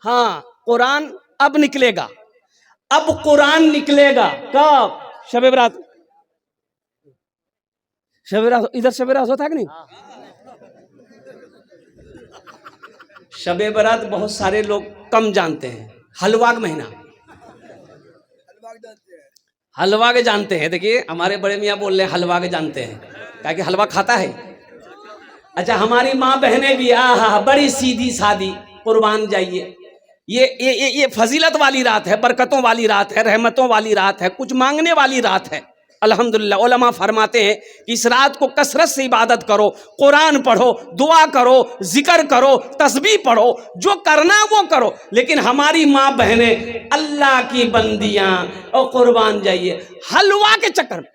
हाँ, कुरान अब निकलेगा, अब कुरान निकलेगा। कब? शब बारात। शब बारात इधर शब बारात होता है कि नहीं? शब बारात बहुत सारे लोग कम जानते हैं। हलवा का महीना, हलवा के जानते हैं। देखिए हमारे बड़े मियाँ बोल रहे हैं हलवा के जानते हैं, क्या कि हलवा खाता है। अच्छा, हमारी माँ बहनें भी आहा बड़ी सीधी सादी, कुर्बान जाइए। ये फजीलत वाली रात है, बरकतों वाली रात है, रहमतों वाली रात है, कुछ मांगने वाली रात है। अल्हम्दुलिल्लाह उलमा फरमाते हैं कि इस रात को कसरत से इबादत करो, कुरान पढ़ो, दुआ करो, जिक्र करो, तस्बीह पढ़ो, जो करना वो करो। लेकिन हमारी माँ बहनें अल्लाह की बंदियां और कुर्बान जाइए हलवा के चक्कर में।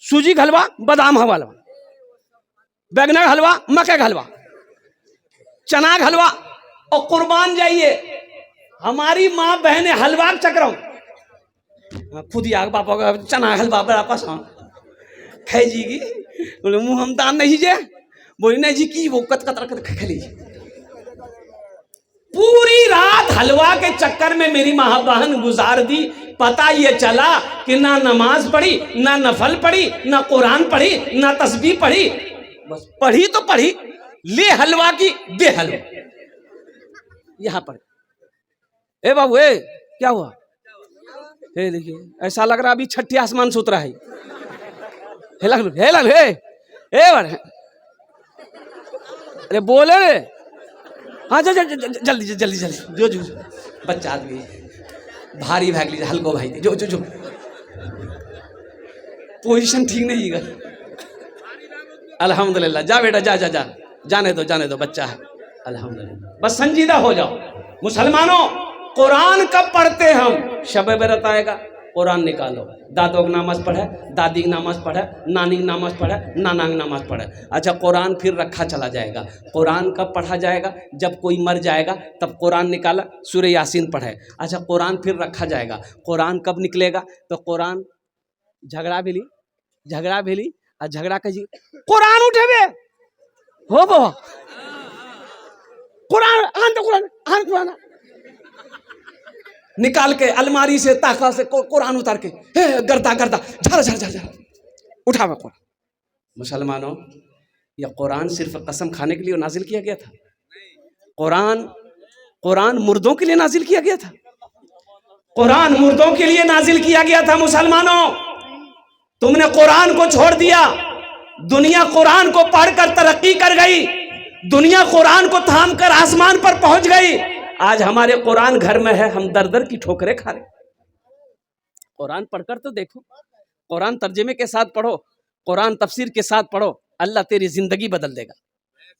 सूजी का हलवा, बादाम हलवा, बैगन का हलवा, मक्के का हलवा, चना का हलवा और कुर्बान जाइए। हमारी माँ बहनें हलवा के चक्कर खुद ही आग पापा का चना हलवा बड़ा पसंद खाई जी की। बोले मुँह हम दान नहीं जे, बोली नहीं जी की वो कत खा लीजिए। पूरी रात हलवा के चक्कर में मेरी माँ बहन गुजार दी। पता ये चला कि ना नमाज पढ़ी, ना नफल पढ़ी, ना कुरान पढ़ी, ना तस्बीह पढ़ी, बस पढ़ी तो पढ़ी, ले हलवा की दे हलवा। यहाँ पर ए बाबू ए क्या हुआ? हे देखिए ऐसा लग रहा अभी छठी आसमान से उतरा है। हे लग अरे बोले रे, हाँ जल्दी जो बच्चा आदमी भारी भाग लीजिए, हल्को भाई जो पोजीशन ठीक नहीं है। अल्हम्दुलिल्लाह, जा बेटा जा जाने दो बच्चा है। अल्हम्दुलिल्लाह, बस संजीदा हो जाओ। मुसलमानों, कुरान कब पढ़ते हम? शब बरात आएगा, कुरान निकालो। दादों की नमाज पढ़े, दादी की नमाज पढ़े, नानी की नमाज पढ़े, नाना की नमाज पढ़े। अच्छा, कुरान फिर रखा चला जाएगा। कुरान कब पढ़ा जाएगा? जब कोई मर जाएगा तब कुरान निकाला, सूरह यासीन पढ़े। अच्छा, कुरान फिर रखा जाएगा। कुरान कब निकलेगा? तो कुरान झगड़ा भेली और झगड़ा का जी कुरान उठे हो बाबा, कुरान निकाल के अलमारी से ताका से कुरान उतार के गर्दा झर उठा हुआ कुरान। मुसलमानों, यह कुरान सिर्फ कसम खाने के लिए नाजिल किया गया था? कुरान मुर्दों के लिए नाजिल किया गया था? कुरान मुर्दों के लिए नाजिल किया गया था? मुसलमानों, तुमने कुरान को छोड़ दिया। दुनिया कुरान को पढ़कर तरक्की कर गई, दुनिया कुरान को थाम कर आसमान पर पहुंच गई। आज हमारे कुरान घर में है, हम दर दर की ठोकरें खा रहे। कुरान पढ़कर तो देखो, कुरान तर्जुमे के साथ पढ़ो, कुरान तफसीर के साथ पढ़ो, अल्लाह तेरी जिंदगी बदल देगा।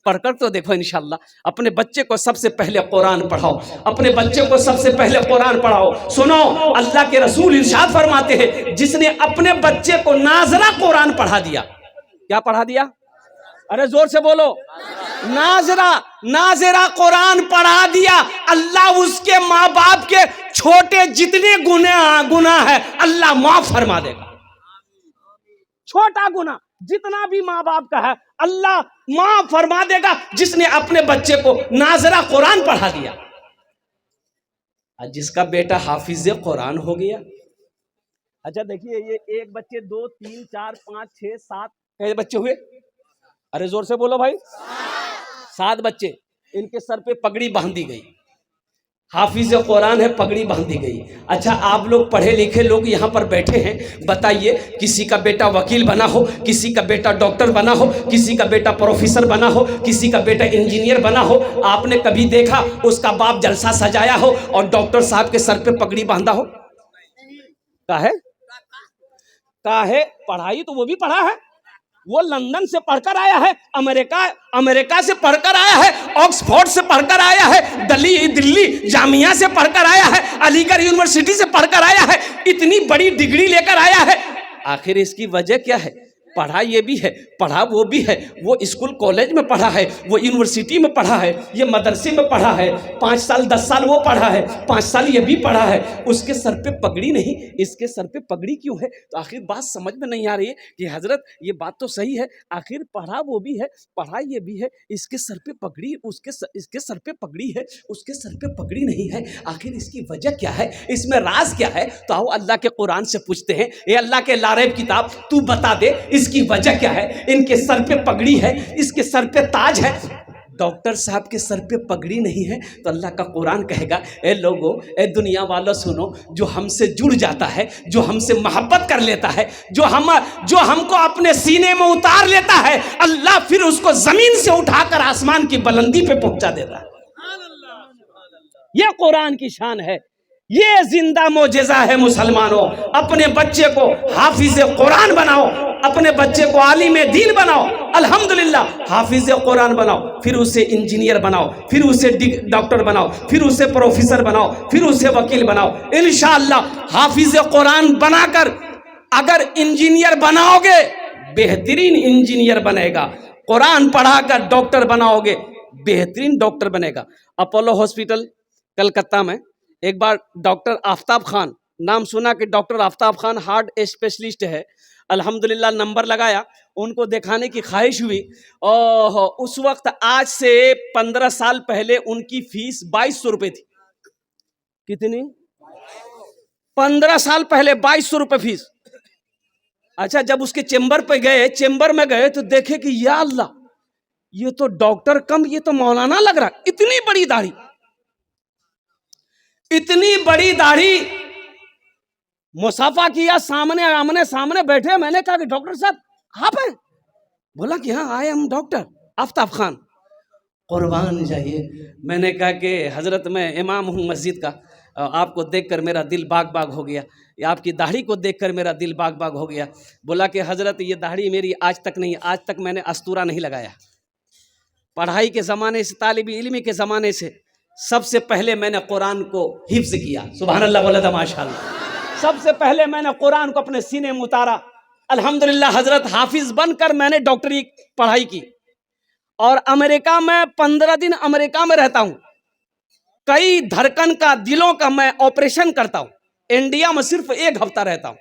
पढ़कर तो देखो इंशाअल्लाह। अपने बच्चे को सबसे पहले कुरान पढ़ाओ, अपने बच्चे को सबसे पहले कुरान पढ़ाओ। सुनो, अल्लाह के रसूल इरशाद फरमाते हैं, जिसने अपने बच्चे को नाजरा कुरान पढ़ा दिया। क्या पढ़ा दिया? अरे जोर से बोलो, नाजरा कुरान पढ़ा दिया, अल्लाह उसके माँ बाप के छोटे जितने गुनाह है अल्लाह माफ फरमा देगा। छोटा गुनाह जितना भी माँ बाप का है अल्लाह माफ फरमा देगा, जिसने अपने बच्चे को नाजरा कुरान पढ़ा दिया। जिसका बेटा हाफिज कुरान हो गया। अच्छा देखिए, ये एक बच्चे, 2 3 4 5 6 7 कैसे बच्चे हुए? अरे जोर से बोलो भाई, 7 बच्चे। इनके सर पे पगड़ी बांधी गई, हाफिज कुरान है, पगड़ी बांधी गई। अच्छा, आप लोग पढ़े लिखे लोग यहाँ पर बैठे हैं, बताइए, किसी का बेटा वकील बना हो, किसी का बेटा डॉक्टर बना हो, किसी का बेटा प्रोफेसर बना हो, किसी का बेटा इंजीनियर बना हो, आपने कभी देखा उसका बाप जलसा सजाया हो और डॉक्टर साहब के सर पे पगड़ी बांधा हो? काहे? पढ़ाई तो वो भी पढ़ा है, वो लंदन से पढ़कर आया है, अमेरिका से पढ़कर आया है, ऑक्सफोर्ड से पढ़कर आया है, दिल्ली जामिया से पढ़कर आया है, अलीगढ़ यूनिवर्सिटी से पढ़कर आया है, इतनी बड़ी डिग्री लेकर आया है। आखिर इसकी वजह क्या है? पढ़ा ये भी है, पढ़ा वो भी है, वो स्कूल कॉलेज में पढ़ा है, वो यूनिवर्सिटी में पढ़ा है, ये मदरसे में पढ़ा है, 5 साल 10 साल वो पढ़ा है, 5 साल ये भी पढ़ा है, उसके सर पे पगड़ी नहीं, इसके सर पे पगड़ी क्यों है? तो आखिर बात समझ में नहीं आ रही है कि हजरत ये बात तो सही है, आखिर पढ़ा वो भी है, पढ़ा ये भी है, इसके सर पे पगड़ी, इसके सर पे पगड़ी है, उसके सर पे पगड़ी नहीं है, आखिर इसकी वजह क्या है, इसमें राज क्या है? तो आओ अल्लाह के कुरान से पूछते हैं, ये अल्लाह के लारेब किताब तू बता दे इसकी वजह क्या है? इनके सर पे पगड़ी है, इसके सर पे ताज है, डॉक्टर साहब के सर पे पगड़ी नहीं है। तो अल्लाह का कुरान कहेगा, ए लोगों, ए दुनिया वालों सुनो, जो हमसे जुड़ जाता है, जो हमसे मोहब्बत कर लेता है, जो हमको अपने सीने में उतार लेता है, अल्लाह फिर उसको जमीन से उठाकर आसमान की बुलंदी पे पहुंचा देता है। यह कुरान की शान है, ये जिंदा मोजेजा है। मुसलमानों, अपने बच्चे को हाफिज कुरान बनाओ, अपने बच्चे को आलिम दीन बनाओ, अल्हम्दुलिल्लाह हाफिज कुरान बनाओ, फिर उसे इंजीनियर बनाओ, फिर उसे डॉक्टर बनाओ, फिर उसे प्रोफेसर बनाओ, फिर उसे वकील बनाओ। इंशाअल्लाह हाफिज कुरान बनाकर अगर इंजीनियर बनाओगे, बेहतरीन इंजीनियर बनेगा। कुरान पढ़ाकर डॉक्टर बनाओगे, बेहतरीन डॉक्टर बनेगा। अपोलो हॉस्पिटल कलकत्ता में एक बार डॉक्टर आफ्ताब खान, नाम सुना कि doctor Aftab Khan heart specialist है, अल्हम्दुलिल्लाह नंबर लगाया, उनको दिखाने की ख्वाहिश हुई। और उस वक्त आज से 15 साल पहले उनकी फीस 2200 रुपये थी। कितनी? 15 साल पहले 2200 रुपये फीस। अच्छा, जब उसके चेंबर में गए तो देखे कि या अल्लाह, ये तो डॉक्टर कम, ये तो मौलाना लग रहा, इतनी बड़ी दाढ़ी, इतनी बड़ी दाढ़ी। मुसाफा किया, सामने आमने सामने बैठे। मैंने कहा कि डॉक्टर साहब आप हैं? बोला कि हाँ, I am doctor Aftab Khan. कुर्बान जाइए। मैंने कहा कि हजरत मैं इमाम हूँ मस्जिद का, आपको देखकर मेरा दिल बाग बाग हो गया, आपकी दाढ़ी को देखकर मेरा दिल बाग बाग हो गया। बोला कि हजरत ये दाढ़ी मेरी आज तक नहीं, आज तक मैंने अस्तूरा नहीं लगाया। पढ़ाई के ज़माने से, तालिब इल्मी के ज़माने से सबसे पहले मैंने कुरान को हिफ्ज किया। सुभान अल्लाह, बोला था माशाअल्लाह। सबसे पहले मैंने कुरान को अपने सीने में उतारा। अल्हम्दुलिल्लाह हजरत हाफिज बनकर मैंने डॉक्टरी पढ़ाई की। और अमेरिका में 15 दिन अमेरिका में रहता हूं। कई धड़कन का, दिलों का मैं ऑपरेशन करता हूं। इंडिया में सिर्फ 1 हफ्ता रहता हूं।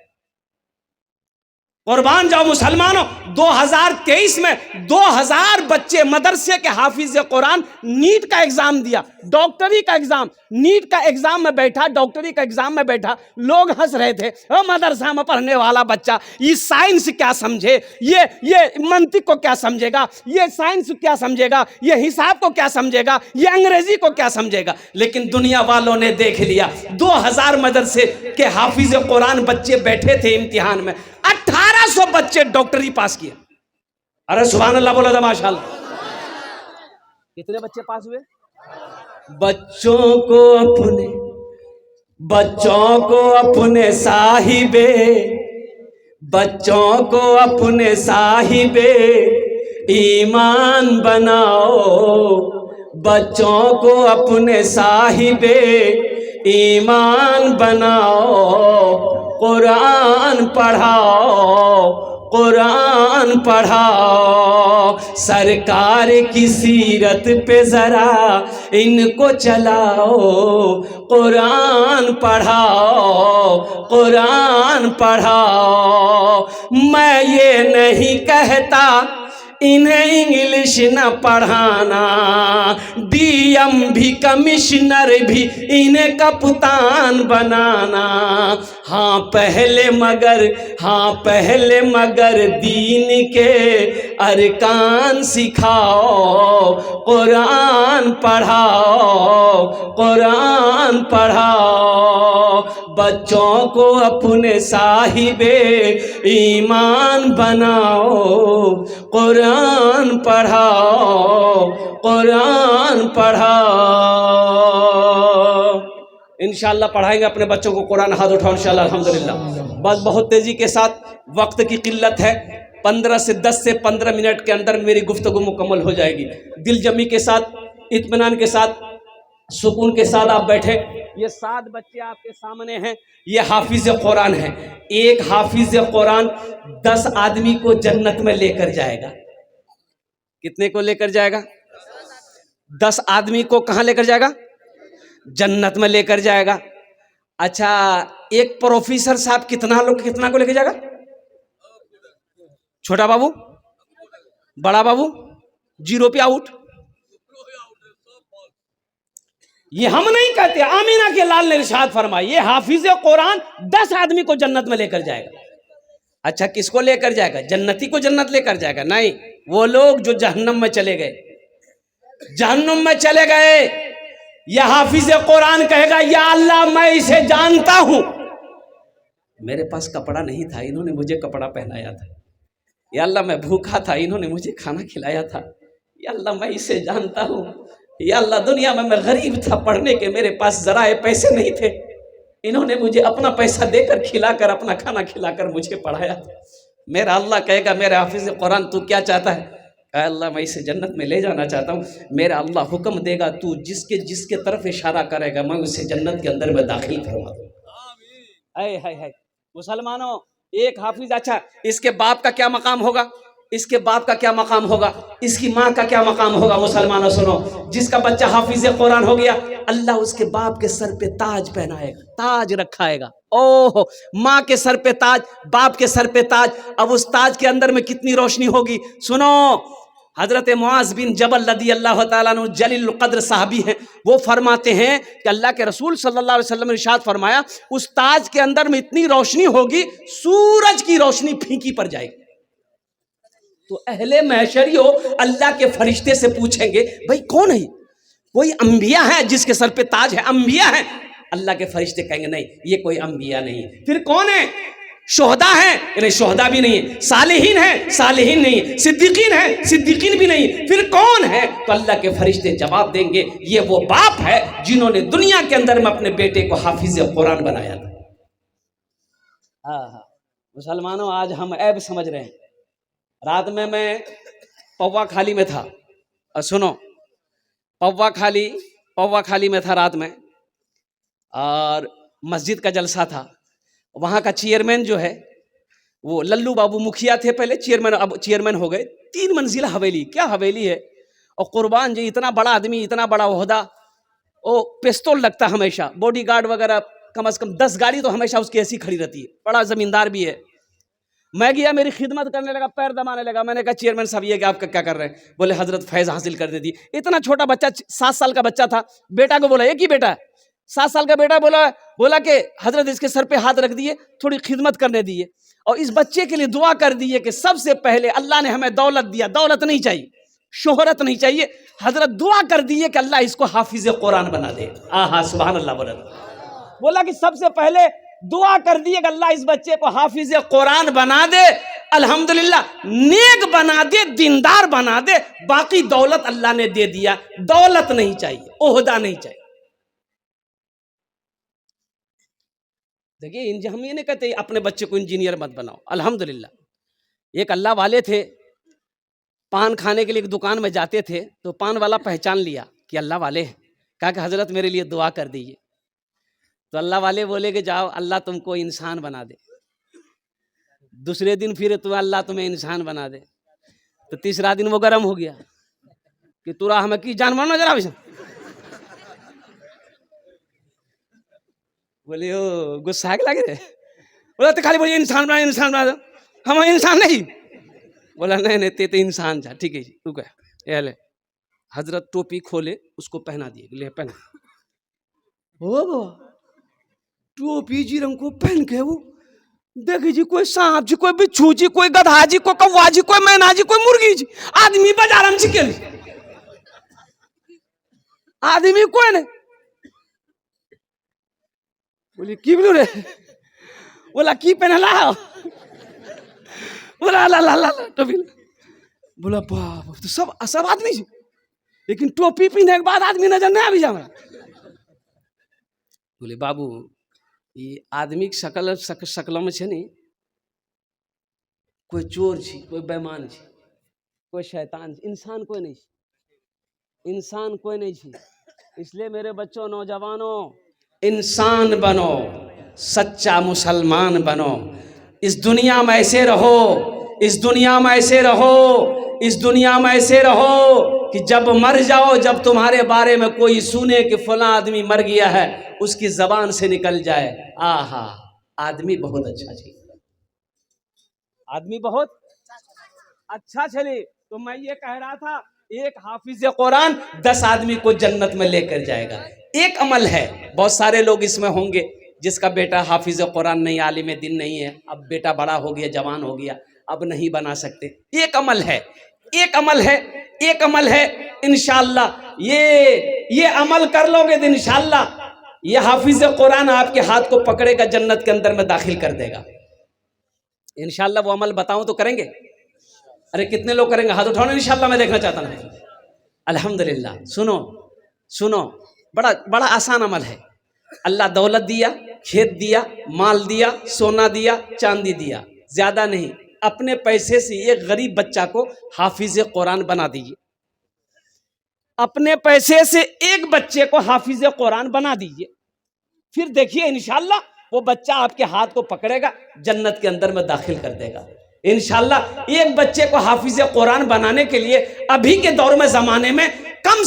कुर्बान जाओ मुसलमानों, 2023 में 2000 बच्चे मदरसे के हाफिज कुरान नीट का एग्जाम दिया, डॉक्टरी का एग्जाम, नीट का एग्जाम में बैठा, डॉक्टरी का एग्जाम में बैठा। लोग हंस रहे थे, मदरसा में पढ़ने वाला बच्चा ये साइंस क्या समझे, ये मंतिक को क्या समझेगा, ये साइंस क्या समझेगा, ये हिसाब को क्या समझेगा, ये अंग्रेजी को क्या समझेगा। लेकिन दुनिया वालों ने देख लिया, 2000 मदरसे के हाफिज कुरान बच्चे बैठे थे इम्तिहान में, 1800 बच्चे डॉक्टरी पास किए। अरे सुभान अल्लाह, बोला था माशाअल्लाह। कितने बच्चे पास हुए? बच्चों को अपने साहिबे, बच्चों को अपने साहिबे ईमान बनाओ, बच्चों को अपने साहिबे ईमान बनाओ, कुरान पढ़ाओ, कुरान पढ़ाओ। सरकार की सीरत पे जरा इनको चलाओ, कुरान पढ़ाओ, कुरान पढ़ाओ। मैं ये नहीं कहता इन्हें इंग्लिश न पढ़ाना, डीएम भी कमिश्नर भी इन्हें कप्तान बनाना। हाँ पहले मगर दीन के अरकान सिखाओ, कुरान पढ़ाओ, कुरान पढ़ाओ। बच्चों को अपने साहिबे ईमान बनाओ, कुरान पढ़ाओ, कुरान पढ़ाओ। इंशाअल्लाह पढ़ाएंगे अपने बच्चों को कुरान। हाथ उठाओ इंशाअल्लाह, अल्हम्दुलिल्लाह। बस बहुत तेज़ी के साथ, वक्त की किल्लत है, 10 से 15 मिनट के अंदर मेरी गुफ्तगू मुकम्मल हो जाएगी। दिल जमी के साथ, इत्मीनान के साथ सुकून के साथ आप बैठे। ये 7 बच्चे आपके सामने हैं, ये हाफिज कुरान है। एक हाफिज कुरान 10 आदमी को जन्नत में लेकर जाएगा। कितने को लेकर जाएगा? 10 आदमी को कहां लेकर जाएगा? जन्नत में लेकर जाएगा। अच्छा, एक प्रोफेसर साहब कितना को लेकर जाएगा? छोटा बाबू, बड़ा बाबू, 0 पे आउट। ये हम नहीं कहते, आमीना के लाल ने इरशाद फरमाया, ये हाफिज कुरान 10 आदमी को जन्नत में लेकर जाएगा। अच्छा, किसको लेकर जाएगा? जन्नती को जन्नत लेकर जाएगा? नहीं, वो लोग जो जहन्नम में चले गए, जहन्नम में चले गए, यह हाफिज कुरान कहेगा, या अल्लाह मैं इसे जानता हूं, मेरे पास कपड़ा नहीं था, इन्होंने मुझे कपड़ा पहनाया था। या अल्लाह मैं भूखा था, इन्होंने मुझे खाना खिलाया था। या अल्लाह मैं इसे जानता हूं। या अल्लाह दुनिया में मैं गरीब था, पढ़ने के मेरे पास जराए पैसे नहीं थे, इन्होंने मुझे अपना पैसा देकर खिलाकर, अपना खाना खिलाकर मुझे पढ़ाया था। मेरा अल्लाह कहेगा, मेरे हाफिज कुरान तू क्या चाहता है? कहा, अल्लाह मैं इसे जन्नत में ले जाना चाहता हूँ। मेरा अल्लाह हुक्म देगा, तू जिसके तरफ इशारा करेगा मैं उसे जन्नत के अंदर में दाखिल करवा दूँ। हाय मुसलमानों, एक हाफिज, अच्छा इसके बाप का क्या मकाम होगा? इसके बाप का क्या मकाम होगा? इसकी माँ का क्या मकाम होगा? मुसलमानों सुनो, जिसका बच्चा हाफिज कुरान हो गया, अल्लाह उसके बाप के सर पे ताज पहनाएगा, ताज रखाएगा। ओह, माँ के सर पे ताज, बाप के सर पे ताज। अब उस ताज के अंदर में कितनी रोशनी होगी? सुनो, हजरत मुआज बिन जबल रदी अल्लाह ताला अन्हु जलील कद्र साहबी हैं, वो फरमाते हैं कि अल्लाह के रसूल सल्लल्लाहु अलैहि वसल्लम ने इरशाद फरमाया, उस ताज के अंदर में इतनी रोशनी होगी, सूरज की रोशनी फीकी पड़ जाएगी। तो अहले महशरियो अल्लाह के फरिश्ते से पूछेंगे, भाई कौन है? कोई अंबिया है जिसके सर पे ताज है? अंबिया है? अल्लाह के फरिश्ते कहेंगे, नहीं, ये कोई अंबिया नहीं है। फिर कौन है? शोहदा है? नहीं, शोहदा भी नहीं है। सालिहीन है? सालिहीन नहीं है। सिद्दीकीन है? सिद्दीकीन भी नहीं। फिर कौन है? तो अल्लाह के फरिश्ते जवाब देंगे, ये वो बाप है जिन्होंने दुनिया के अंदर में अपने बेटे को हाफिज कुरान बनाया था। हाँ, मुसलमानों, आज हम ऐब समझ रहे हैं। रात में मैं पौवा खाली में था, और सुनो, पौवा खाली में था रात में, और मस्जिद का जलसा था। वहाँ का चेयरमैन जो है, वो लल्लू बाबू मुखिया थे पहले, चेयरमैन, अब चेयरमैन हो गए। 3 मंजिला हवेली, क्या हवेली है! और कुर्बान जी, इतना बड़ा आदमी, इतना बड़ा ओहदा, वो पिस्तौल लगता हमेशा, बॉडीगार्ड वगैरह, कम से कम 10 गाड़ी तो हमेशा उसकी ऐसी खड़ी रहती है। बड़ा जमींदार भी है। मैं गया, मेरी खिदमत करने लगा, पैर दबाने लगा। मैंने कहा, चेयरमैन साहब ये कि आप क्या कर रहे हैं? बोले, हजरत फैज़ हासिल कर देती। इतना छोटा बच्चा, 7 साल का बच्चा था। बेटा को बोला, एक ही बेटा है, 7 साल का बेटा, बोला कि हजरत इसके सर पे हाथ रख दिए, थोड़ी खिदमत करने दिए, और इस बच्चे के लिए दुआ कर दिए कि सबसे पहले अल्लाह ने हमें दौलत दिया, दौलत नहीं चाहिए, शोहरत नहीं चाहिए। हजरत दुआ कर दिए कि अल्लाह इसको हाफिज कुरान बना दे। आहा, सुभान अल्लाह। बोला कि सबसे पहले दुआ कर दिए कि अल्लाह इस बच्चे को हाफिज कुरान बना दे, अल्हम्दुलिल्लाह, नेक बना दे, दीनदार बना दे। बाकी दौलत अल्लाह ने दे दिया, दौलत नहीं चाहिए, ओहदा नहीं चाहिए। देखिए, हम ये नहीं कहते अपने बच्चे को इंजीनियर मत बनाओ, अल्हम्दुलिल्लाह। एक अल्लाह वाले थे, पान खाने के लिए एक दुकान में जाते थे, तो पान वाला पहचान लिया कि अल्लाह वाले हैं। कहा कि हजरत मेरे लिए दुआ कर दीजिए। तो अल्लाह वाले बोले कि जाओ, अल्लाह तुमको इंसान बना दे। दूसरे दिन फिर तो अल्लाह तुम्हें इंसान बना दे। तो तीसरा दिन वो गर्म हो गया कि तुरा हमें की जानवर नजर आवे। बोले, ओ गुस्सा के लगे रे। बोला, तो खाली बोलिए इंसान बना दो, हम इंसान नहीं। बोला, नहीं ते तो इंसान था, ठीक है जी, रुक गया। ले हजरत टोपी खोले, उसको पहना दिए, ले पहना। ओ टोपी जी रंग को पहन के वो देखी जी, कोई सांप जी, कोई बिच्छू जी, कोई गधा जी, कोई कौवा जी, कोई मैना जी, कोई मुर्गी जी, आदमी बाजार में के आदमी कोई नहीं। बोली, की बोलो रे? बोला, की पहनला? बोला, ला टोपी। बोला, बाप, तो सब आदमी जी, लेकिन टोपी पहनने के बाद आदमी नजर नहीं आ जा। बोले, बाबू, ये आदमी के शकल में छे नहीं, कोई चोर छी, कोई बेईमान छी, कोई शैतान छी, इंसान कोई नहीं छी, इंसान कोई नहीं छी। इसलिए मेरे बच्चों, नौजवानों, इंसान बनो, सच्चा मुसलमान बनो। इस दुनिया में ऐसे रहो, इस दुनिया में ऐसे रहो, इस दुनिया में ऐसे रहो कि जब मर जाओ, जब तुम्हारे बारे में कोई सुने कि फला आदमी मर गया है, उसकी जबान से निकल जाए, आहा आदमी बहुत अच्छा चले, आदमी बहुत अच्छा चले। तो मैं ये कह रहा था, एक हाफिज कुरान 10 आदमी को जन्नत में लेकर जाएगा। एक अमल है, बहुत सारे लोग इसमें होंगे जिसका बेटा हाफिज कुरान नहीं, आलिम दिन नहीं है, अब बेटा बड़ा हो गया, जवान हो गया, अब नहीं बना सकते। एक अमल है, एक अमल है, एक अमल है, इंशाअल्लाह ये अमल कर लोगे तो इंशाअल्लाह ये हाफिज कुरान आपके हाथ को पकड़ेगा, जन्नत के अंदर में दाखिल कर देगा इंशाअल्लाह। वो अमल बताऊं तो करेंगे? अरे कितने लोग करेंगे? हाथ उठाओ इंशाअल्लाह, मैं देखना चाहता हूं। अल्हम्दुलिल्लाह। सुनो सुनो, बड़ा बड़ा आसान अमल है। अल्लाह दौलत दिया, खेत दिया, माल दिया, सोना दिया, चांदी दिया, ज्यादा नहीं, अपने पैसे से एक गरीब बच्चा को हाफिज कुरान बना दीजिए। अपने पैसे से एक बच्चे को हाफिज कुरान बना दीजिए, फिर देखिए इंशाअल्लाह वो बच्चा आपके हाथ को पकड़ेगा, जन्नत के अंदर में दाखिल कर देगा इंशाअल्लाह। एक बच्चे को हाफिज कुरान बनाने के लिए अभी के दौर में, जमाने में कम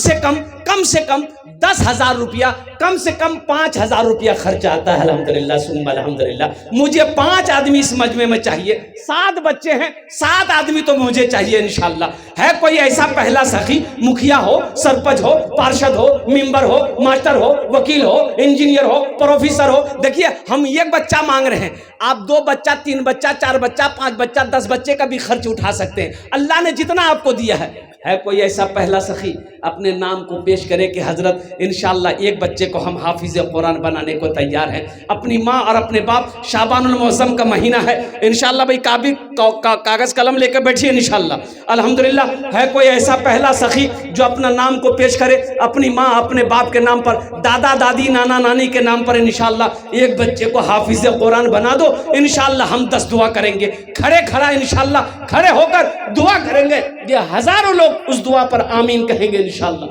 से कम 10,000 रुपया, कम से कम 5,000 रुपया खर्चा आता है। अल्हम्दुलिल्लाह सुम्मा अल्हम्दुलिल्लाह। मुझे 5 आदमी इस मजमे में चाहिए, 7 बच्चे हैं, 7 आदमी तो मुझे चाहिए इंशाअल्लाह। है कोई ऐसा पहला सखी, मुखिया हो, सरपंच हो, पार्षद हो, मेंबर हो, मास्टर हो, वकील हो, इंजीनियर हो, प्रोफेसर हो? देखिए हम एक बच्चा मांग रहे हैं, आप 2 बच्चा, 3 बच्चा, 4 बच्चा, 5 बच्चा, 10 बच्चे का भी खर्च उठा सकते हैं, अल्लाह ने जितना आपको दिया है कोई ऐसा पहला सखी अपने नाम को पेश करे कि हजरत इंशाअल्लाह एक बच्चे को हम हाफिज कुरान बनाने को तैयार हैं। अपनी माँ और अपने बाप, शाबानुल मुअज़्ज़म का महीना है इंशाअल्लाह, भाई कागज कलम लेकर बैठिए इंशाअल्लाह। अल्हम्दुलिल्लाह। है कोई ऐसा पहला सखी जो अपना नाम को पेश करे, अपनी माँ अपने बाप के नाम पर, दादा दादी नाना नानी के नाम पर इंशाअल्लाह एक बच्चे को हाफिज कुरान बना दो इंशाअल्लाह। हम 10 दुआ करेंगे, खड़ा इंशाअल्लाह, खड़े होकर दुआ करेंगे, ये हजारों लोग उस दुआ पर आमीन कहेंगे इंशाअल्लाह।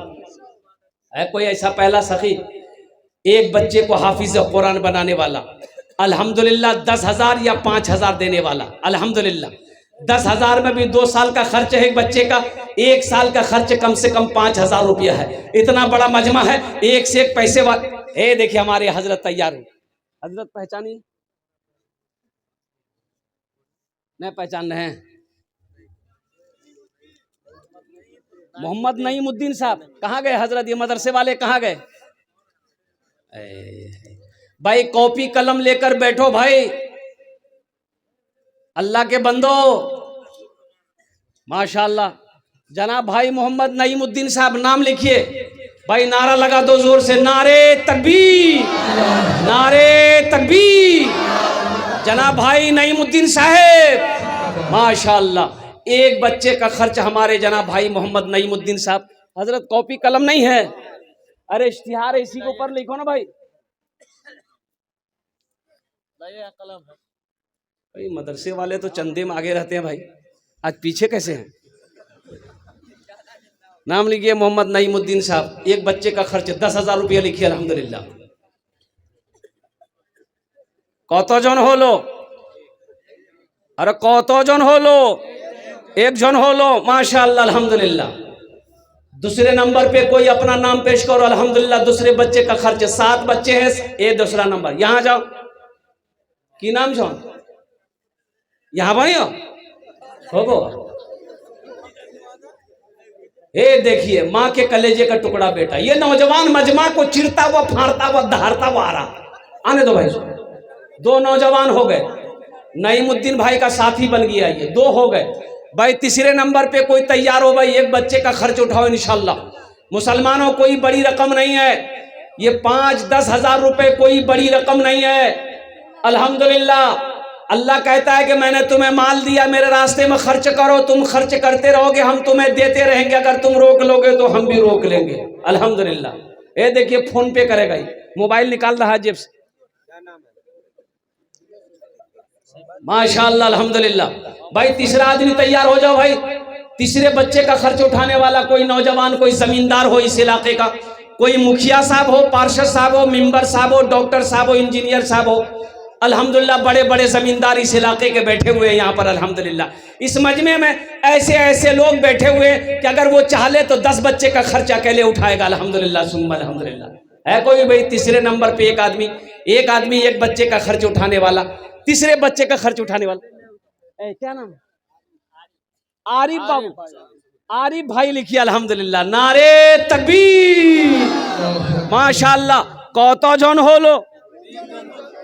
है कोई ऐसा पहला सखी एक बच्चे को हाफिज कुरान बनाने वाला? अल्हम्दुलिल्लाह। 10,000 या 5,000 देने वाला? अल्हम्दुलिल्लाह। 10,000 में भी 2 साल का खर्च है एक बच्चे का, 1 साल का खर्च कम से कम 5,000 रुपया है। इतना बड़ा मजमा है, एक से एक पैसे वाले। देखिए हमारे हजरत तैयार हुए। हजरत पहचानी? नहीं पहचान रहे हैं? मोहम्मद नईमुद्दीन साहब कहाँ गए हजरत? ये मदरसे वाले कहाँ गए? भाई कॉपी कलम लेकर बैठो भाई, अल्लाह के बंदो, माशाअल्लाह। जनाब भाई मोहम्मद नईमुद्दीन साहब, नाम लिखिए भाई, नारा लगा दो जोर से, नारे तकबीर, नारे तकबीर। जनाब भाई नईमुद्दीन साहब माशाअल्लाह। एक बच्चे का खर्च हमारे जनाब भाई मोहम्मद नईमुद्दीन साहब। हजरत कॉपी कलम नहीं है? अरे इश्तिहार इसी के ऊपर लिखो ना भाई। कलम है भाई, मदरसे वाले तो चंदे में आगे रहते हैं भाई, आज पीछे कैसे हैं? नाम लिखिए मोहम्मद नईमुद्दीन साहब, एक बच्चे का खर्च 10,000 रुपया लिखिए अल्हम्दुलिल्लाह। कतजन हलो? अरे कतजन हलो? एक जन होलो, माशाअल्लाह अल्हम्दुलिल्लाह। दूसरे नंबर पे कोई अपना नाम पेश करो अल्हम्दुलिल्लाह। दूसरे बच्चे का खर्च, 7 बच्चे हैं, ये दूसरा नंबर। यहां जाओ, की नाम छो? यहां बनी हो? देखिए माँ के कलेजे का टुकड़ा बेटा, ये नौजवान मजमा को चिरता हुआ, फाड़ता हुआ, दहाड़ता हुआ आ रहा। आने दो भाई। 2 नौजवान हो गए, नईमुद्दीन भाई का साथी बन गया, ये 2 हो गए भाई। तीसरे नंबर पे कोई तैयार हो भाई, एक बच्चे का खर्च उठाओ इंशाअल्लाह। मुसलमानों कोई बड़ी रकम नहीं है, ये 5-10 हजार रुपए कोई बड़ी रकम नहीं है। अल्हम्दुलिल्लाह। अल्लाह कहता है कि मैंने तुम्हें माल दिया, मेरे रास्ते में खर्च करो, तुम खर्च करते रहोगे, हम तुम्हें देते रहेंगे, अगर तुम रोक लोगे तो हम भी रोक लेंगे। अल्हम्दुलिल्लाह। ये देखिए फोन पे करेगा, मोबाइल निकाल रहा है जेब से, माशाअल्लाह अल्हम्दुलिल्लाह। भाई तीसरा आदमी तैयार हो जाओ भाई, तीसरे बच्चे का खर्च उठाने वाला कोई नौजवान, कोई जमींदार हो इस इलाके का, कोई मुखिया साहब हो, पार्षद साहब हो, मेंबर साहब हो, डॉक्टर साहब हो, इंजीनियर साहब हो, अल्हम्दुलिल्लाह बड़े बड़े जमींदार इस इलाके के बैठे हुए हैं यहाँ पर अल्हम्दुलिल्लाह। इस मजमे में ऐसे ऐसे लोग बैठे हुए हैं कि अगर वो चाहे तो 10 बच्चे का खर्चा अकेले उठाएगा अल्हम्दुलिल्लाह सुम्मा अल्हम्दुलिल्लाह। है कोई भाई तीसरे नंबर पे एक आदमी एक बच्चे का खर्च उठाने वाला, तीसरे बच्चे का खर्च उठाने वाला, क्या नाम है? आरिफ बाबू, आरिफ भाई लिखिए अल्हम्दुलिल्लाह। नारे तकबीर माशाअल्लाह। कौतो जन हो लो।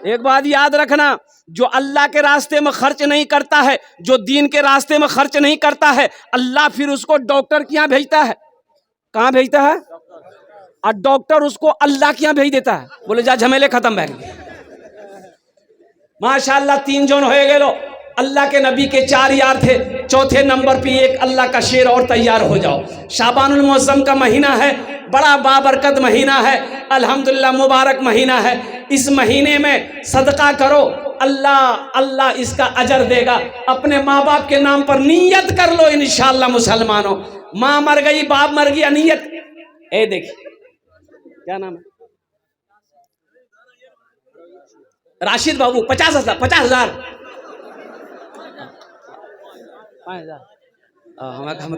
एक बात याद रखना, जो अल्लाह के रास्ते में खर्च नहीं करता है, जो दीन के रास्ते में खर्च नहीं करता है, अल्लाह फिर उसको डॉक्टर के यहाँ भेजता है। कहाँ भेजता है? और डॉक्टर उसको अल्लाह के यहाँ भेज देता है। बोले जा झमेले खत्म बैठ गए। माशाअल्लाह 3 जन हो गए लो। अल्लाह के नबी के 4 यार थे, चौथे नंबर पे एक अल्लाह का शेर और तैयार हो जाओ। शाबानुल मुअज़्ज़म का महीना है, बड़ा बाबरकत महीना है अल्हम्दुलिल्लाह, मुबारक महीना है। इस महीने में सदका करो, अल्लाह इसका अजर देगा। अपने माँ बाप के नाम पर नियत कर लो इंशाअल्लाह। मुसलमानों, माँ मर गई, बाप मर गया, नियत। ए देखिए क्या नाम है? राशिद बाबू 50,000 50,000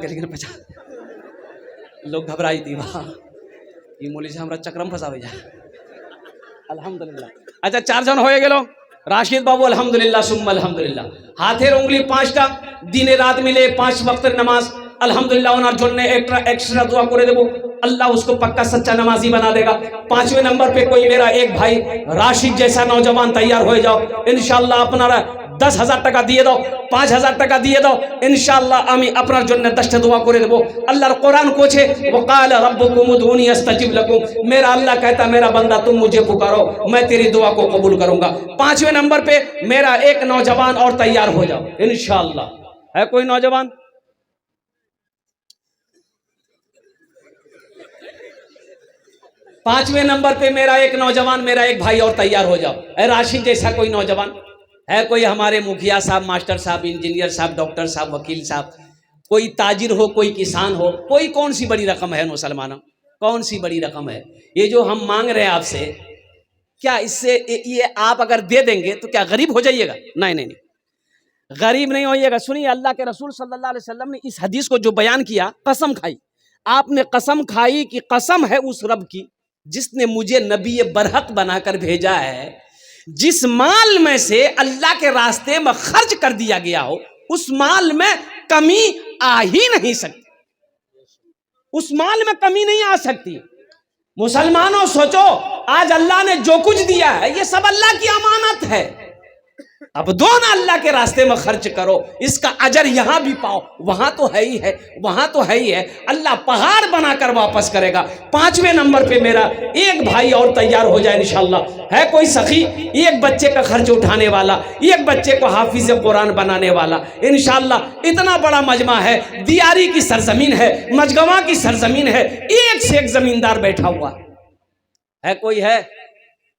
लेकिन 50 लोग घबराई थी वहाँ, ये मोली से हमारा चक्रम फंसावे जा अल्हम्दुलिल्लाह। अच्छा 4 जन हो गेलो। राशिद बाबू अल्हम्दुलिल्लाह सुम्मा अल्हम्दुलिल्लाह। हाथेर उंगली 5टा, दिने रात मिले 5 वक्त नमाज अल्हम्दुलिल्लाह। ओनार जोन्ने एक्स्ट्रा दुआ करे देबो, अल्लाह उसको पक्का सच्चा नमाजी बना देगा। 5वें नंबर पे कोई मेरा एक भाई राशिद जैसा नौजवान तैयार हो जाओ इंशाअल्लाह। अपनारा 10,000 টাকা দিয়ে দাও, 5,000 টাকা দিয়ে দাও ইনশাআল্লাহ। আমি আপনার জন্য 10টা দোয়া করে দেবো। আল্লাহর কোরআন কোছে ওয়াকাল রব্বুকুম উদউনি আস্তাজিব লাকুম। मेरा अल्लाह कहता मेरा बंदा तुम मुझे पुकारो, मैं तेरी दुआ को कबूल करूंगा। 5वें नंबर पे मेरा एक नौजवान और तैयार हो जाओ इंशाअल्लाह। है कोई नौजवान? पांचवें नंबर पे मेरा एक नौजवान, मेरा एक भाई और तैयार हो जाओ। है राशिद जैसा कोई नौजवान? है कोई? हमारे मुखिया साहब, मास्टर साहब, इंजीनियर साहब, डॉक्टर साहब, वकील साहब, कोई ताजिर हो, कोई किसान हो, कोई कौन सी बड़ी रकम है मुसलमानों? कौन सी बड़ी रकम है? ये जो हम मांग रहे हैं आपसे, क्या इससे ये आप अगर दे देंगे तो क्या गरीब हो जाइएगा? नहीं नहीं नहीं, गरीब नहीं होइएगा। सुनिए, अल्लाह के रसूल सल्लल्लाहु अलैहि वसल्लम ने इस हदीस को जो बयान किया, कसम खाई, आपने कसम खाई कि कसम है उस रब की जिसने मुझे नबी बरहक बनाकर भेजा है, जिस माल में से अल्लाह के रास्ते में खर्च कर दिया गया हो, उस माल में कमी आ ही नहीं सकती। उस माल में कमी नहीं आ सकती। मुसलमानों सोचो, आज अल्लाह ने जो कुछ दिया है ये सब अल्लाह की अमानत है। अब दो ना, अल्लाह के रास्ते में खर्च करो, इसका अजर यहां भी पाओ, वहां तो है ही है, वहां तो है ही है। अल्लाह पहाड़ बनाकर वापस करेगा। 5वें नंबर पे मेरा एक भाई और तैयार हो जाए इंशाअल्लाह। है कोई सखी? एक बच्चे का खर्च उठाने वाला, एक बच्चे को हाफिज कुरान बनाने वाला इंशाअल्लाह। इतना बड़ा मजमा है, दियारी की सरजमीन है, मजगवा की सरजमीन है, एक से एक जमींदार बैठा हुआ है। कोई है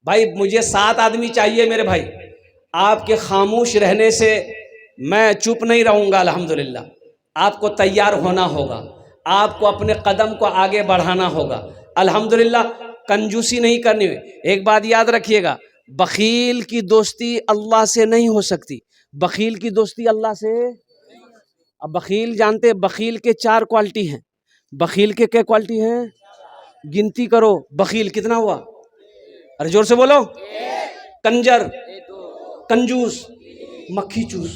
भाई? मुझे 7 आदमी चाहिए मेरे भाई। आपके खामोश रहने से मैं चुप नहीं रहूंगा अल्हम्दुलिल्लाह। आपको तैयार होना होगा, आपको अपने कदम को आगे बढ़ाना होगा अल्हम्दुलिल्लाह। कंजूसी नहीं करनी है। एक बात याद रखिएगा, बखील की दोस्ती अल्लाह से नहीं हो सकती। बखील की दोस्ती अल्लाह से। अब बखील जानते हैं, बखील के 4 क्वालिटी हैं। बखील के क्या क्वालिटी हैं? गिनती करो। बखील कितना हुआ? अरे जोर से बोलो। कंजर, कंजूस, मक्खी चूस।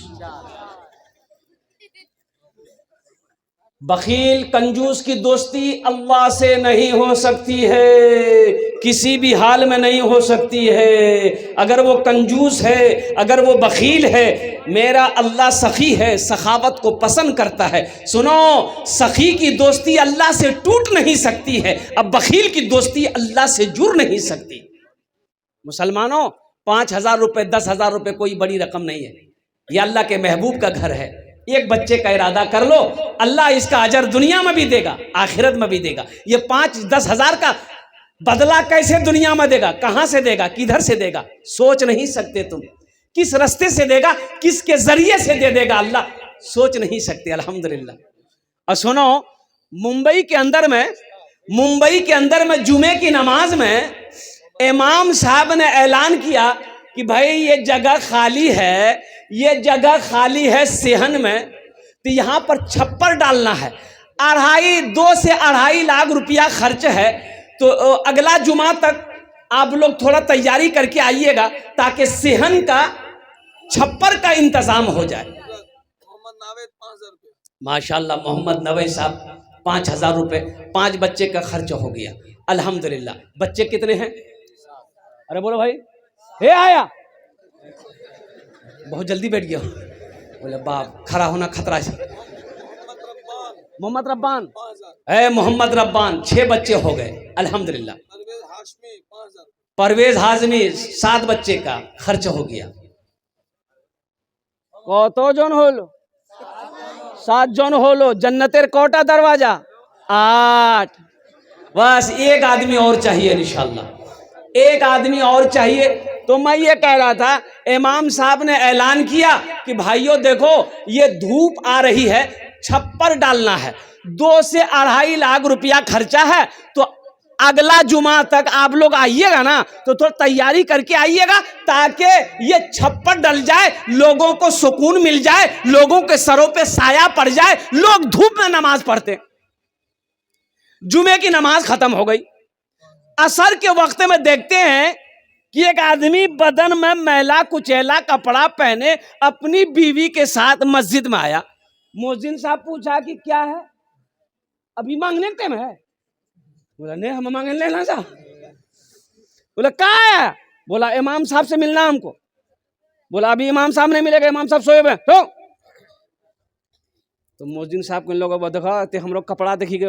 बखील कंजूस की दोस्ती अल्लाह से नहीं हो सकती है, किसी भी हाल में नहीं हो सकती है। अगर वो कंजूस है, अगर वो बखील है, मेरा अल्लाह सखी है, सखावत को पसंद करता है। सुनो, सखी की दोस्ती अल्लाह से टूट नहीं सकती है, अब बखील की दोस्ती अल्लाह से जुड़ नहीं सकती। मुसलमानों, 5,000 रुपये, 10,000 रुपये कोई बड़ी रकम नहीं है। ये अल्लाह के महबूब का घर है। एक बच्चे का इरादा कर लो, अल्लाह इसका अजर दुनिया में भी देगा, आखिरत में भी देगा। ये 5-10 हज़ार का बदला कैसे दुनिया में देगा? कहाँ से देगा? किधर से देगा? सोच नहीं सकते तुम। किस रास्ते से देगा, किसके जरिए से दे देगा अल्लाह, सोच नहीं सकते अल्हम्दुलिल्लाह। और सुनो, मुंबई के अंदर में मुंबई के अंदर में जुमे की नमाज में इमाम साहब ने ऐलान किया कि भाई ये जगह खाली है, ये जगह खाली है सेहन में, तो यहाँ पर छप्पर डालना है। 2 से 2.5 लाख रुपया खर्च है। तो अगला जुमा तक आप लोग थोड़ा तैयारी करके आइएगा ताकि सेहन का छप्पर का इंतजाम हो जाए। मोहम्मद नावेद 5000 रुपये। माशाल्लाह मोहम्मद नवेद साहब 5000 रुपये, 5 बच्चे का खर्च हो गया अल्हम्दुलिल्लाह। बच्चे कितने हैं? अरे बोलो भाई, हे आया बहुत जल्दी बैठ गया। बोले बाप, खड़ा होना खतरा है। मोहम्मद रब्बान 5000। मोहम्मद रब्बान 6 बच्चे हो गए अल्हम्दुलिल्लाह। परवेज हाशमी 5000। परवेज हाजमी 7 बच्चे का खर्च हो गया। কত জন হলো? 7 জন হলো। जन्नतेर कोटा दरवाजा 8। बस एक आदमी और चाहिए इंशाल्लाह, एक आदमी और चाहिए। तो मैं ये कह रहा था, इमाम साहब ने ऐलान किया कि भाइयों देखो ये धूप आ रही है, छप्पर डालना है, 2 से 2.5 लाख रुपया खर्चा है। तो अगला जुमा तक आप लोग आइएगा ना, तो थोड़ा तैयारी करके आइएगा ताकि ये छप्पर डल जाए, लोगों को सुकून मिल जाए, लोगों के सरों पे साया पड़ जाए, लोग धूप में नमाज पढ़ते। जुमे की नमाज खत्म हो गई। असर के वक्त में देखते हैं कि एक आदमी बदन में मैला कुचैला कपड़ा पहने अपनी बीवी के साथ मस्जिद में आया। मुअज्जिन साहब पूछा कि क्या है, अभी मांगने के टाइम है? बोला नहीं, हम मांगे लेना सा। बोला कहाँ है? बोला इमाम साहब से मिलना हमको। बोला अभी इमाम साहब नहीं मिलेगा, इमाम साहब सोए हुए। तो मुअज्जिन साहब को इन लोगों को देखा तो हम लोग कपड़ा देखी गए।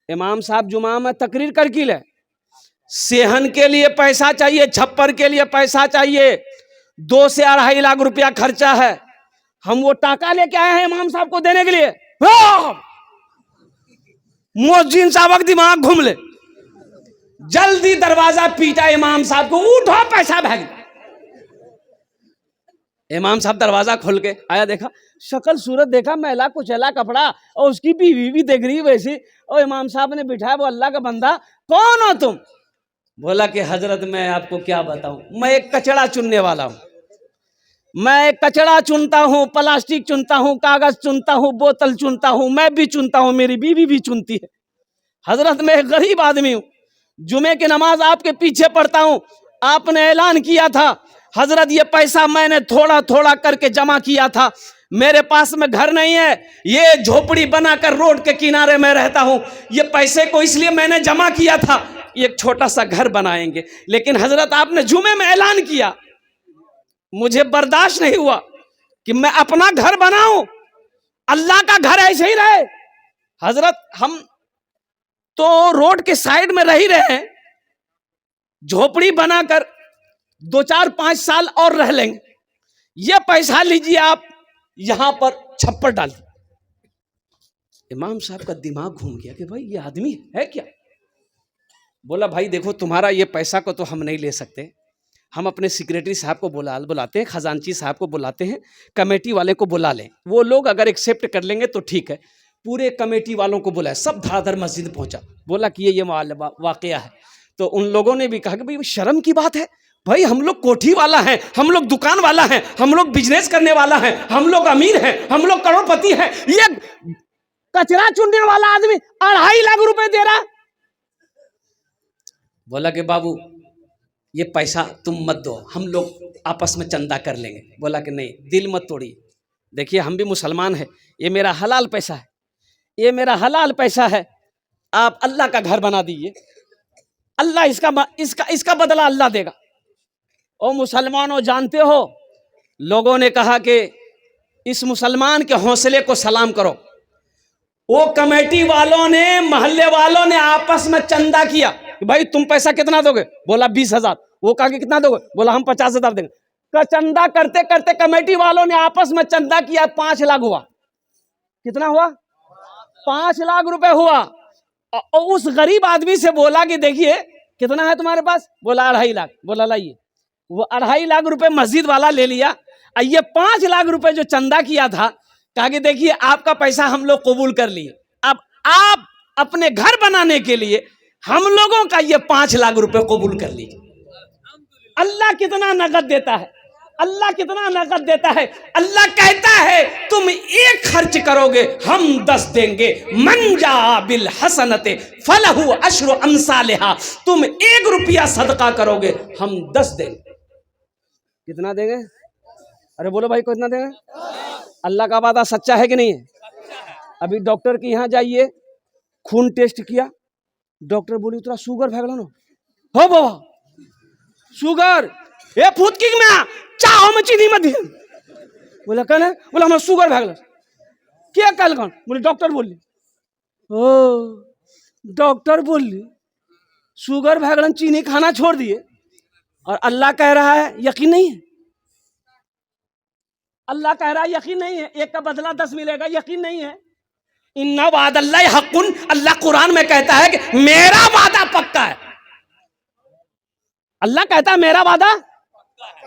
इमाम साहब जुमा में तकरीर कर की ले, सेहन के लिए पैसा चाहिए, छप्पर के लिए पैसा चाहिए, 2 से 2.5 लाख रुपया खर्चा है। हम वो टाका लेके आए हैं इमाम साहब को देने के लिए। मुअज्जिन साहब का दिमाग घूम ले, जल्दी दरवाजा पीटा इमाम साहब को, उठो पैसा भाग। इमाम साहब दरवाजा खोल के आया, देखा शक्ल सूरत देखा, मैला कुचैला कपड़ा, और उसकी बीवी भी देख रही वैसी। और इमाम साहब ने बिठाया, वो अल्लाह का बंदा कौन हो तुम? बोला कि हजरत मैं आपको क्या बताऊं, मैं एक कचड़ा चुनने वाला हूं। मैं कचड़ा चुनता हूं, प्लास्टिक चुनता हूं, कागज चुनता हूं, बोतल चुनता हूं, मैं भी चुनता हूं, मेरी बीवी भी चुनती है। हजरत मैं एक गरीब आदमी हूं, जुमे की नमाज आपके पीछे पढ़ता हूं। आपने ऐलान किया था हजरत, ये पैसा मैंने थोड़ा थोड़ा करके जमा किया था, मेरे पास में घर नहीं है, ये झोपड़ी बनाकर रोड के किनारे में रहता हूं, ये पैसे को इसलिए मैंने जमा किया था, एक छोटा सा घर बनाएंगे। लेकिन हजरत आपने जुमे में ऐलान किया, मुझे बर्दाश्त नहीं हुआ कि मैं अपना घर बनाऊं, अल्लाह का घर ऐसे ही रहे। हजरत हम तो रोड के साइड में रह ही रहे हैं, झोपड़ी बनाकर 2-4-5 साल और रह लेंगे, ये पैसा लीजिए आप, यहां पर छप्पर डाल। इमाम साहब का दिमाग घूम गया कि भाई ये आदमी है क्या। बोला भाई देखो, तुम्हारा ये पैसा को तो हम नहीं ले सकते, हम अपने सेक्रेटरी साहब को बुलाते हैं, खजांची साहब को बुलाते हैं, कमेटी वाले को बुला लें, वो लोग अगर एक्सेप्ट कर लेंगे तो ठीक है। पूरे कमेटी वालों को बुलाया, सब धाधर मस्जिद पहुंचा। बोला कि ये वाकया है। तो उन लोगों ने भी कहा कि भाई शर्म की बात है, भाई हम लोग कोठी वाला हैं, हम लोग दुकान वाला हैं, हम लोग बिजनेस करने वाला हैं, हम लोग अमीर हैं, हम लोग करोड़पति हैं, ये कचरा चुनने वाला आदमी 2.5 लाख रुपए दे रहा। बोला कि बाबू ये पैसा तुम मत दो, हम लोग आपस में चंदा कर लेंगे। बोला कि नहीं, दिल मत तोड़िए, देखिए हम भी मुसलमान हैं, ये मेरा हलाल पैसा है, ये मेरा हलाल पैसा है, आप अल्लाह का घर बना दीजिए, अल्लाह इसका बदला अल्लाह देगा। और मुसलमानों जानते हो, लोगों ने कहा कि इस मुसलमान के हौसले को सलाम करो। वो कमेटी वालों ने, मोहल्ले वालों ने आपस में चंदा किया कि भाई तुम पैसा कितना दोगे? बोला 20,000। वो कहा कि कितना दोगे? बोला हम 50,000 देंगे। का चंदा करते करते कमेटी वालों ने आपस में चंदा किया, 5 लाख हुआ। कितना हुआ? 5 लाख रुपए हुआ। और उस गरीब आदमी से बोला कि देखिए कितना है तुम्हारे पास? बोला 2.5 लाख। बोला लाइए। वो 2.5 लाख रुपए मस्जिद वाला ले लिया। ये 5 लाख रुपए जो चंदा किया था, कहा कि देखिए आपका पैसा हम लोग कबूल कर लिए, अब आप अपने घर बनाने के लिए हम लोगों का ये 5 लाख रुपए कबूल कर लीजिए। अल्लाह कितना नगद देता है, अल्लाह कितना नगद देता है। अल्लाह कहता है तुम 1 खर्च करोगे हम 10 देंगे। मन जा बिल हसनते फलहु अशरु अमसालिहा, तुम 1 रुपया सदका करोगे हम 10 देंगे। कितना देंगे? अरे बोलो भाई, कितना देंगे? अल्लाह का वादा सच्चा है कि नहीं है? अभी डॉक्टर के यहाँ जाइए, खून टेस्ट किया, डॉक्टर बोली थोड़ा शुगर भागल ना हो बाबा, शुगर ए फुदकी में चाहो में चीनी मत दिए। बोला कल है, बोला हमारा शुगर भागल। क्या कल कौन? बोले डॉक्टर बोली। ओ डॉक्टर बोली शुगर भागलन, चीनी खाना छोड़ दिए, और अल्लाह कह रहा है यकीन नहीं है। अल्लाह कह रहा है यकीन नहीं है, 1 का बदला 10 मिलेगा, यकीन नहीं है। इन्ना वादल्लाहि हक़्क़ुन, अल्लाह कुरान में कहता है कि मेरा वादा पक्का है। अल्लाह कहता है मेरा वादा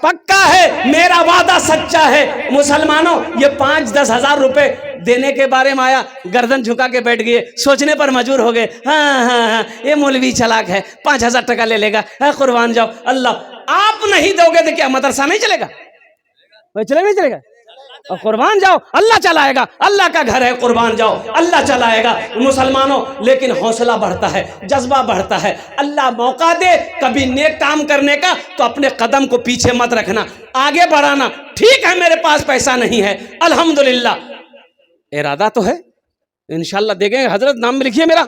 पक्का है, मेरा वादा सच्चा है। मुसलमानों, ये 5-10 हजार रुपए देने के बारे में आया, गर्दन झुका के बैठ गए, सोचने पर मजबूर हो गए। हाँ, ये मौलवी चालाक है, 5,000 टका ले लेगा, कुर्बान जाओ। अल्लाह आप नहीं दोगे तो क्या मदरसा नहीं चलेगा? भाई चलेगा नहीं चलेगा? और कुर्बान जाओ, अल्लाह चलाएगा, अल्लाह का घर है, कुर्बान जाओ, अल्लाह चलाएगा। मुसलमानों, लेकिन हौसला बढ़ता है, जज्बा बढ़ता है। अल्लाह मौका दे कभी नेक काम करने का, तो अपने कदम को पीछे मत रखना, आगे बढ़ाना। ठीक है मेरे पास पैसा नहीं है, अल्हम्दुलिल्लाह, इरादा तो है, इंशाल्लाह देंगे। हजरत नाम में लिखिए मेरा,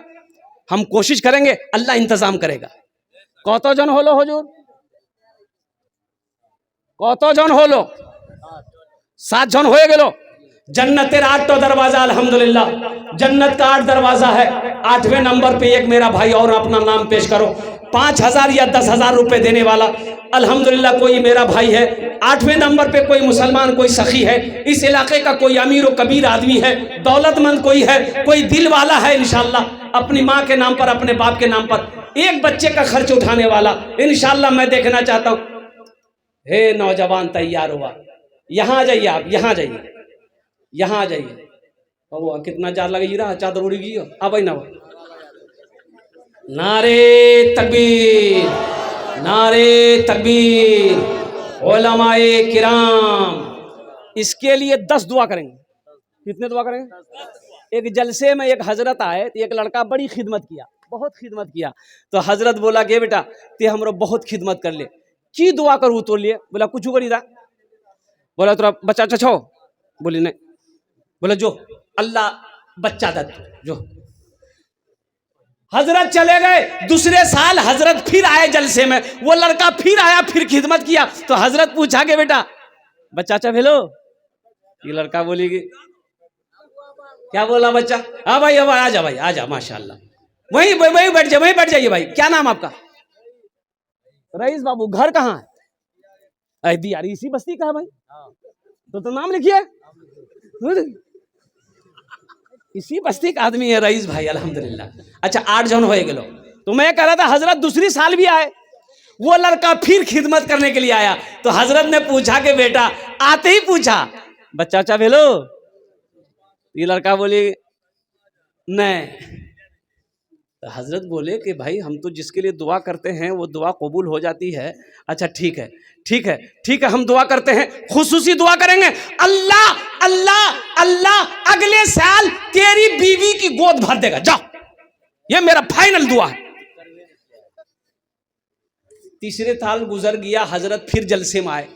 हम कोशिश करेंगे, अल्लाह इंतजाम करेगा। कतो जन होलो हुजूर? कतो जन होलो? 7 जन हो गेलो। जन्नतेर 8 दरवाजा, अल्हम्दुलिल्लाह जन्नत का 8 दरवाजा है। 8वें नंबर पे एक मेरा भाई और अपना नाम पेश करो, 5,000 या 10,000 रुपए देने वाला, अल्हम्दुलिल्लाह कोई मेरा भाई है। 8वें नंबर पे कोई मुसलमान, कोई सखी है, इस इलाके का कोई अमीर व कबीर आदमी है, दौलतमंद कोई है, कोई दिल वाला है, इंशाल्लाह अपनी माँ के नाम पर, अपने बाप के नाम पर, एक बच्चे का खर्च उठाने वाला, इंशाल्लाह मैं देखना चाहता हूँ। हे नौजवान तैयार हुआ, यहाँ आ जाइए, आप यहाँ जाइए, यहाँ आ जाइए। वो कितना जार लगे रहा, चादर उड़ी गई हो, अब ना नारे तकबीर, नारे तकबीर, उलमाए किराम। इसके लिए 10 दुआ करेंगे। कितने दुआ करेंगे? एक जलसे में एक हजरत आए, तो एक लड़का बड़ी खिदमत किया, बहुत खिदमत किया, तो हजरत बोला गे बेटा ते हमरो बहुत खिदमत कर ले, की दुआ करूँ तो लिए? बोला कुछ करी दा। बोला तोरा बच्चा अच्छा छो? बोली नहीं। बोला जो अल्लाह बच्चा दे जो। हजरत चले गए। दूसरे साल हजरत फिर आए जलसे में, वो लड़का फिर आया, फिर खिदमत किया, तो हजरत पूछा के बेटा बच्चा अच्छा भेलो? ये लड़का बोली कि क्या बोला बच्चा? हाँ भाई, अब आ जा भाई, आ जा, माशाल्लाह, वहीं वहीं बैठ जाइए, वहीं बैठ जाइए भाई। क्या नाम आपका? रईस बाबू। घर कहाँ है? अभी यार इसी बस्ती का है भाई, तो नाम लिखिए। इसी बस्ती का आदमी है रईस भाई, अल्हम्दुलिल्लाह। अच्छा 8 जन हो गेलो। तो मैं कह रहा था हजरत दूसरी साल भी आए, वो लड़का फिर खिदमत करने के लिए आया, तो हजरत ने पूछा कि बेटा, आते ही पूछा बच्चा अच्छा भेलो? ये लड़का बोले नहीं। तो हजरत बोले कि भाई हम तो जिसके लिए दुआ करते हैं वो दुआ कबूल हो जाती है। अच्छा ठीक है, ठीक है, ठीक है, हम दुआ करते हैं, खुसूसी दुआ करेंगे। अल्लाह अल्लाह अल्लाह अगले साल तेरी बीवी की गोद भर देगा, जाओ, ये मेरा फाइनल दुआ है। तीसरे साल गुजर गया, हजरत फिर जलसे में आए,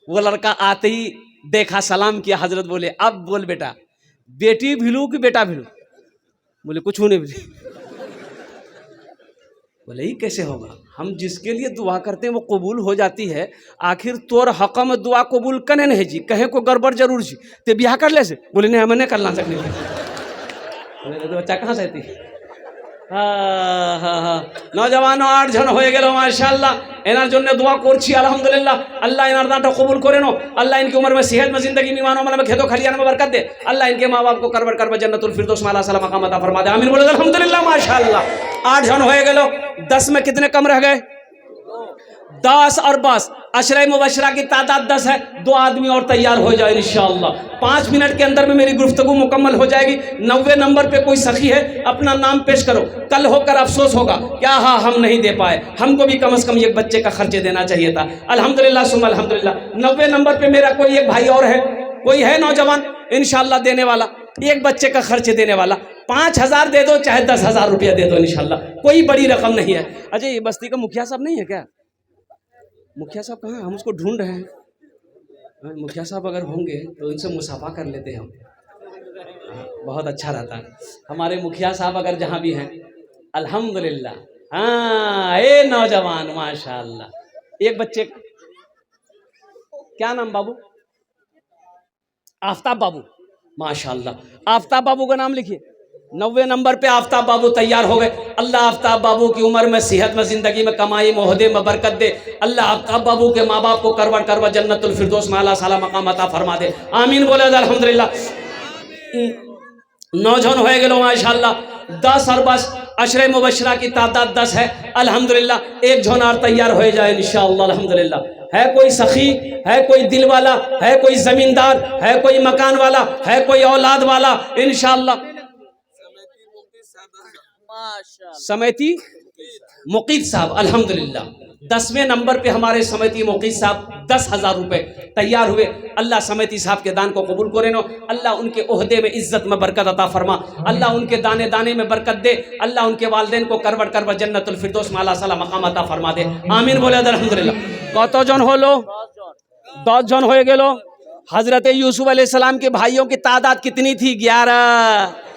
वो लड़का आते ही देखा, सलाम किया, हजरत बोले अब बोल बेटा, बेटी भिलू कि बेटा भिलू? बोले कुछ नहीं भिली। बोले ये कैसे होगा? हम जिसके लिए दुआ करते हैं वो कबूल हो जाती है, आखिर तोर हक़ में दुआ कबूल कने नहीं जी, कहे को गड़बड़ जरूर जी, ते ब्याह कर ले से? बोले नहीं, हमें नहीं करना सकते। बोले तो बच्चा कहाँ से आती? हाँ हाँ हाँ, नौजवानों 8 जन हो गए माशाल्लाह, एनार जन्य दुआ करছি अल्हम्दुलिल्लाह। अल्लाह इनार दाटा कबूल करे नो, अल्लाह इनकी उम्र में सेहत में जिंदगी में ईमान में खेतों खलियान में बरकत दे, अल्लाह इनके माँ बाप को करबर करबर जन्नतुल फिरदौस में अल्लाह मकाम अता फरमा दे, आमीन बोले अल्हम्दुलिल्लाह। माशाल्लाह 8 जन हो गए, 10 में कितने कम रह गए? 10 और बस अशरे मुबशरा की तादाद 10 है। 2 आदमी और तैयार हो जाए इंशाअल्लाह। 5 मिनट के अंदर में मेरी गुफ्तगू मुकम्मल हो जाएगी। 90 नंबर पे कोई सखी है, अपना नाम पेश करो। कल होकर अफसोस होगा क्या, हाँ हम नहीं दे पाए, हमको भी कम से कम एक बच्चे का खर्चे देना चाहिए था। अल्हम्दुलिल्लाह सुम्मा अल्हम्दुलिल्लाह। 90 नंबर पे मेरा कोई एक भाई और है, कोई है नौजवान इंशाअल्लाह देने वाला, एक बच्चे का खर्चे देने वाला। 5000 दे दो चाहे 10,000 रुपया दे दो इंशाअल्लाह, कोई बड़ी रकम नहीं है। अच्छा ये बस्ती का मुखिया साहब नहीं है क्या? मुखिया साहब कहाँ हैं? हम उसको ढूंढ रहे हैं। मुखिया साहब अगर होंगे तो इनसे मुसाफा कर लेते हैं हम, बहुत अच्छा रहता है। हमारे मुखिया साहब अगर जहाँ भी हैं अल्हम्दुलिल्लाह। हाँ ए नौजवान माशाअल्लाह। एक बच्चे, क्या नाम बाबू? आफ्ताब बाबू, माशाअल्लाह। आफ्ताब बाबू का नाम लिखिए। 90 नंबर पे आफ्ताब बाबू तैयार हो गए। अल्लाह आफ्ताब बाबू की उम्र में, सेहत में, ज़िंदगी में, कमाई में, ओहदे में बरकत दे। अल्लाह आफ्ताब बाबू के माँ बाप को करवट करवट जन्नतुल फिरदौस में आला साला मकाम अता फरमा दे। आमीन बोले अल्हम्दुलिल्लाह। नौजवान हो गए माशाअल्लाह। 10 और बस अशरे मुबशरा की तादाद 10 है अल्हम्दुलिल्लाह। एक झोनार तैयार हो जाए इंशाअल्लाह अल्हम्दुलिल्लाह। है कोई सखी, है कोई दिल वाला, है कोई जमींदार, है कोई मकान वाला, है कोई औलाद वाला इंशाअल्लाह। समिति मुकीद साहब अल्हम्दुलिल्लाह। 10वें नंबर पे हमारे समिति मुकीद साहब 10,000 रुपए तैयार हुए। अल्लाह समिति साहब के दान को कबूल करे नो। अल्लाह उनके ओहदे में इज्जत में बरकत अता फरमा। अल्लाह उनके दाने दाने में बरकत दे। अल्लाह उनके वालिदैन को करवट करवट जन्नतुल फिरदौस में आला साला मकाम अता फरमा दे। आमीन बोले अल्हम्दुलिल्लाह। कत जन होलो? 10 जन हो गेलो। हजरत यूसुफ अलैहिस्सलाम के भाइयों की तादाद कितनी थी? 11।